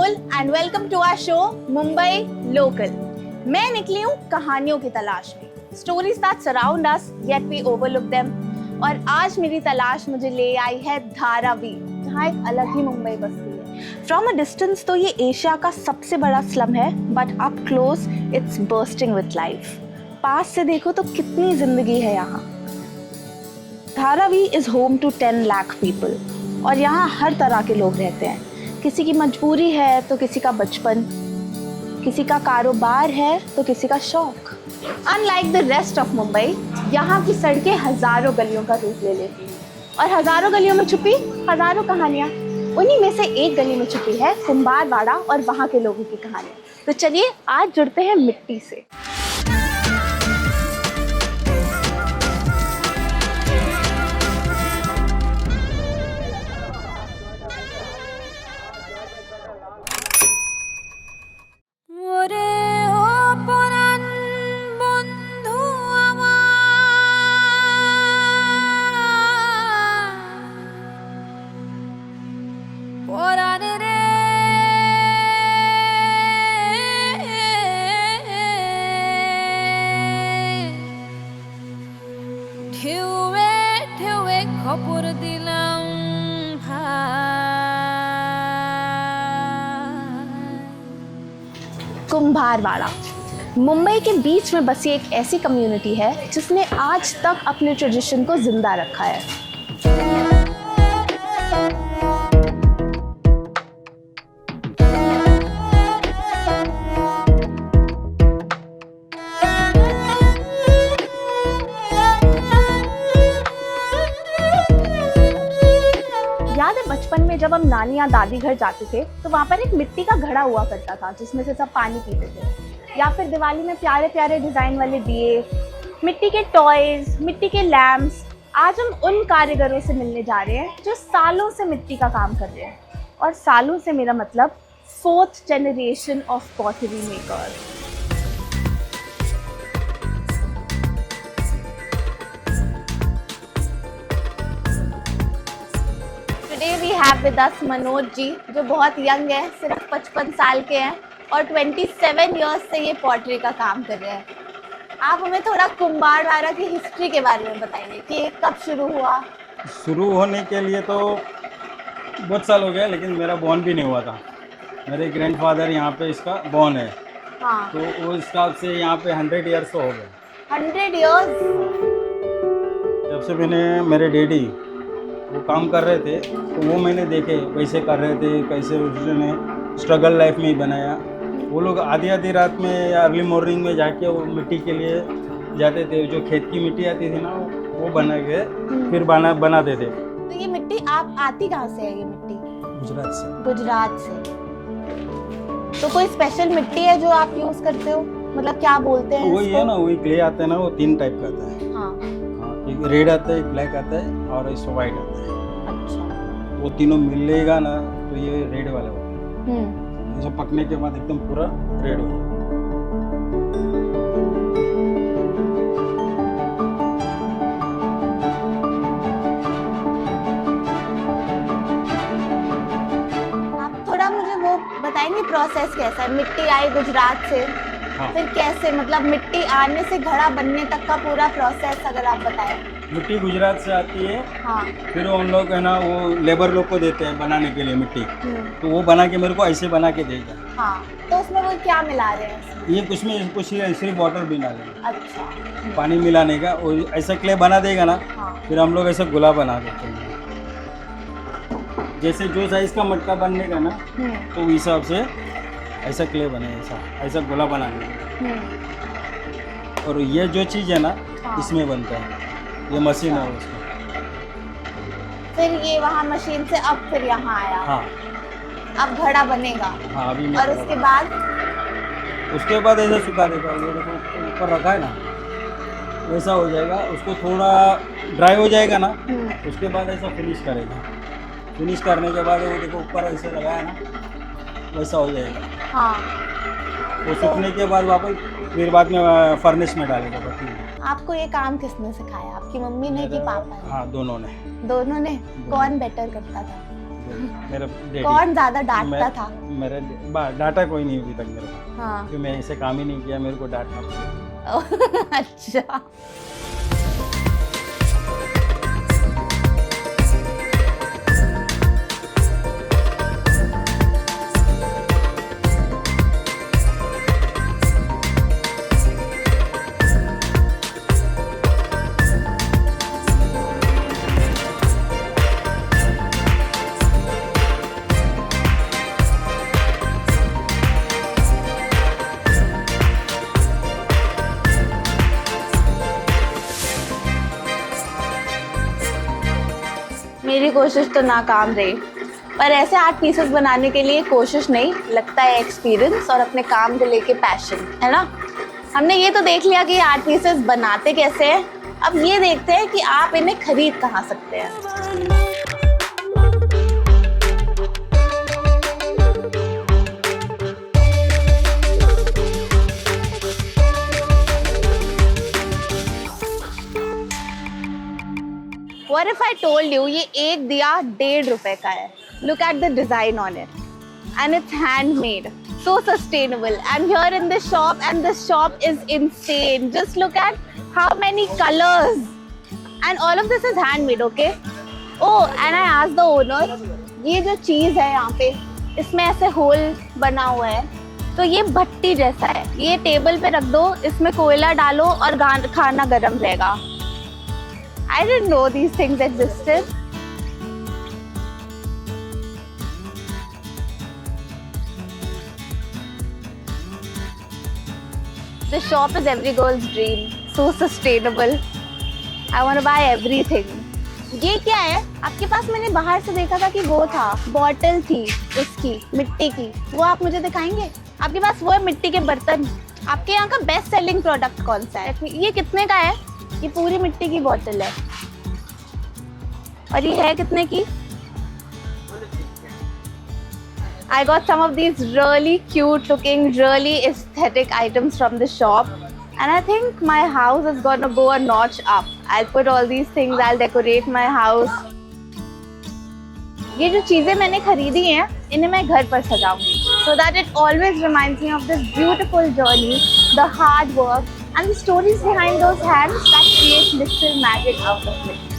Rahul and welcome to our show Mumbai local. मैं निकली हूँ कहानियों की तलाश में, stories that surround us yet we overlook them। और आज मेरी तलाश मुझे ले आई है धारावी, जहाँ एक अलग ही मुंबई बसती है। From a distance तो ये एशिया का सबसे बड़ा स्लम है, but up close it's bursting with life। पास से देखो तो कितनी जिंदगी है यहाँ। Dharavi is home to 10 lakh people और यहाँ हर तरह के लोग रहते हैं। किसी की मजबूरी है तो किसी का बचपन, किसी का कारोबार है तो किसी का शौक। Unlike the rest of Mumbai, यहाँ की सड़कें हजारों गलियों का रूप ले लेती हैं और हजारों गलियों में छुपी हजारों कहानियाँ। उन्हीं में से एक गली में छुपी है कुंभारवाड़ा और वहाँ के लोगों की कहानियाँ। तो चलिए आज जुड़ते हैं मिट्टी से। कुंभारवाड़ा मुंबई के बीच में बसी एक ऐसी कम्युनिटी है जिसने आज तक अपने ट्रेडिशन को जिंदा रखा है। याद है बचपन में जब हम नानी या दादी घर जाते थे तो वहाँ पर एक मिट्टी का घड़ा हुआ करता था जिसमें से सब पानी पीते थे। या फिर दिवाली में प्यारे प्यारे डिजाइन वाले दिए, मिट्टी के टॉयज, मिट्टी के लैम्प्स। आज हम उन कारीगरों से मिलने जा रहे हैं जो सालों से मिट्टी का काम कर रहे हैं। और सालों से मेरा मतलब 4th generation of pottery maker. Today we have with us Manoj ji, जो बहुत यंग है, सिर्फ 55 साल के हैं और 27 इयर्स से ये पॉटरी का काम कर रहे हैं। आप हमें थोड़ा कुंभारवाड़ा की हिस्ट्री के बारे में बताएंगे कि ये कब शुरू हुआ? शुरू होने के लिए तो बहुत साल हो गया, लेकिन मेरा बॉर्न भी नहीं हुआ था। मेरे ग्रैंडफादर यहाँ पे इसका बॉर्न है। हाँ। तो वो हिसाब से यहाँ पे 100 इयर्स तो हो गए। 100 इयर्स? जब से मेरे डैडी वो काम कर रहे थे तो वो मैंने देखे कैसे कर रहे थे, कैसे उसने स्ट्रगल लाइफ में ही बनाया। वो लोग आधी रात में या अर्ली मॉर्निंग में जाके वो मिट्टी के लिए जाते थे। जो खेत की मिट्टी आती थी ना वो बना के फिर बनाते थे। तो ये मिट्टी आप आती कहाँ से है? ये मिट्टी गुजरात से। गुजरात से। तो कोई स्पेशल मिट्टी है जो आप यूज करते हो? मतलब क्या बोलते हैं? वही है ना, वही क्ले आता है ना, वो 3 टाइप का आता है। हाँ। एक रेड आता है, एक ब्लैक आता है और इस वाइट आता है। अच्छा। वो तीनों मिलेगा ना तो ये रेड वाला होता है। जो पकने के बाद एकदम पूरा रेड हो जाए। आप थोड़ा मुझे वो बताएंगे प्रोसेस कैसा है? मिट्टी आई गुजरात से। हाँ। फिर कैसे, मतलब मिट्टी आने से घड़ा बनने तक का पूरा प्रोसेस अगर आप बताएं। मिट्टी गुजरात से आती है। हाँ। फिर हम लोग है ना वो लेबर लोग को देते हैं बनाने के लिए मिट्टी। तो वो बना के मेरे को ऐसे बना के देगा। हाँ। तो उसमें वो क्या मिला रहे हैं? ये कुछ सिर्फ वाटर भी डालेंगे। अच्छा। पानी मिलाने का, और ऐसा क्ले बना देगा ना। हाँ। फिर हम लोग ऐसा गोला बना देते हैं। जैसे जो साइज का मटका बनने का ना तो उस हिसाब से ऐसा क्ले बने, ऐसा गोला बनाने। और ये जो चीज़ है ना इसमें बनता है, ये मशीन है उसका। फिर ये वहाँ मशीन से अब फिर यहाँ आया। हाँ। अब घड़ा बनेगा। हाँ अभी। और उसके बाद ऐसा सुखा देगा। ये देखो ऊपर रखा है ना, वैसा हो जाएगा। उसको थोड़ा ड्राई हो जाएगा ना, उसके बाद ऐसा फिनिश करेगा। फिनिश करने के बाद वो देखो ऊपर ऐसे लगाया ना, वैसा हो जाएगा। हाँ। वो सूखने के बाद वापस फिर बाद में फर्नेस में डालेगा। आपको ये काम किसने सिखाया? आपकी मम्मी ने कि पापा ने? हाँ दोनों ने। दोनों ने? कौन बेटर करता था? थे मेरे डैडी। कौन ज्यादा डांटता मैं- था? मेरे डांटा कोई नहीं अभी तक मेरे को, हाँ। क्योंकि मैं ऐसे काम ही नहीं किया, मेरे को डांटना पड़ा। अच्छा। मेरी कोशिश तो नाकाम रही, पर ऐसे आर्ट पीसेस बनाने के लिए कोशिश नहीं, लगता है एक्सपीरियंस और अपने काम को लेके पैशन, है ना। हमने ये तो देख लिया कि आर्ट पीसेस बनाते कैसे हैं, अब ये देखते हैं कि आप इन्हें खरीद कहाँ सकते हैं। What if I told you ये एक दिया 1.5 रुपए का है? Look at the design on it, and it's handmade, so sustainable. And here in this shop, and this shop is insane. Just look at how many colors, and all of this is handmade. Okay. Oh, and I asked the owner, ये जो चीज है यहाँ पे, इसमें ऐसे whole बना हुआ है, तो ये भट्टी जैसा है, ये टेबल पे रख दो, इसमें कोयला डालो और खाना गरम रहेगा। I didn't know these things existed. The shop is every girl's dream. So sustainable. I want to buy everything. ये क्या है? आपके पास मैंने बाहर से देखा था कि वो था, बॉटल थी उसकी मिट्टी की, वो आप मुझे दिखाएंगे? आपके पास वो है मिट्टी के बर्तन। आपके यहाँ का बेस्ट सेलिंग प्रोडक्ट कौन सा है? ये कितने का है? ये पूरी मिट्टी की बोतल है, और ये है कितने की? I got some of these really cute looking, really aesthetic items from the shop, and I think my house is gonna go a notch up. I'll put all these things, I'll decorate my house. ये जो चीजें मैंने खरीदी हैं, इन्हें मैं घर पर सजाऊंगी, so that it always reminds me of this beautiful journey, the hard work, and the stories behind those hands that create little magic out of it.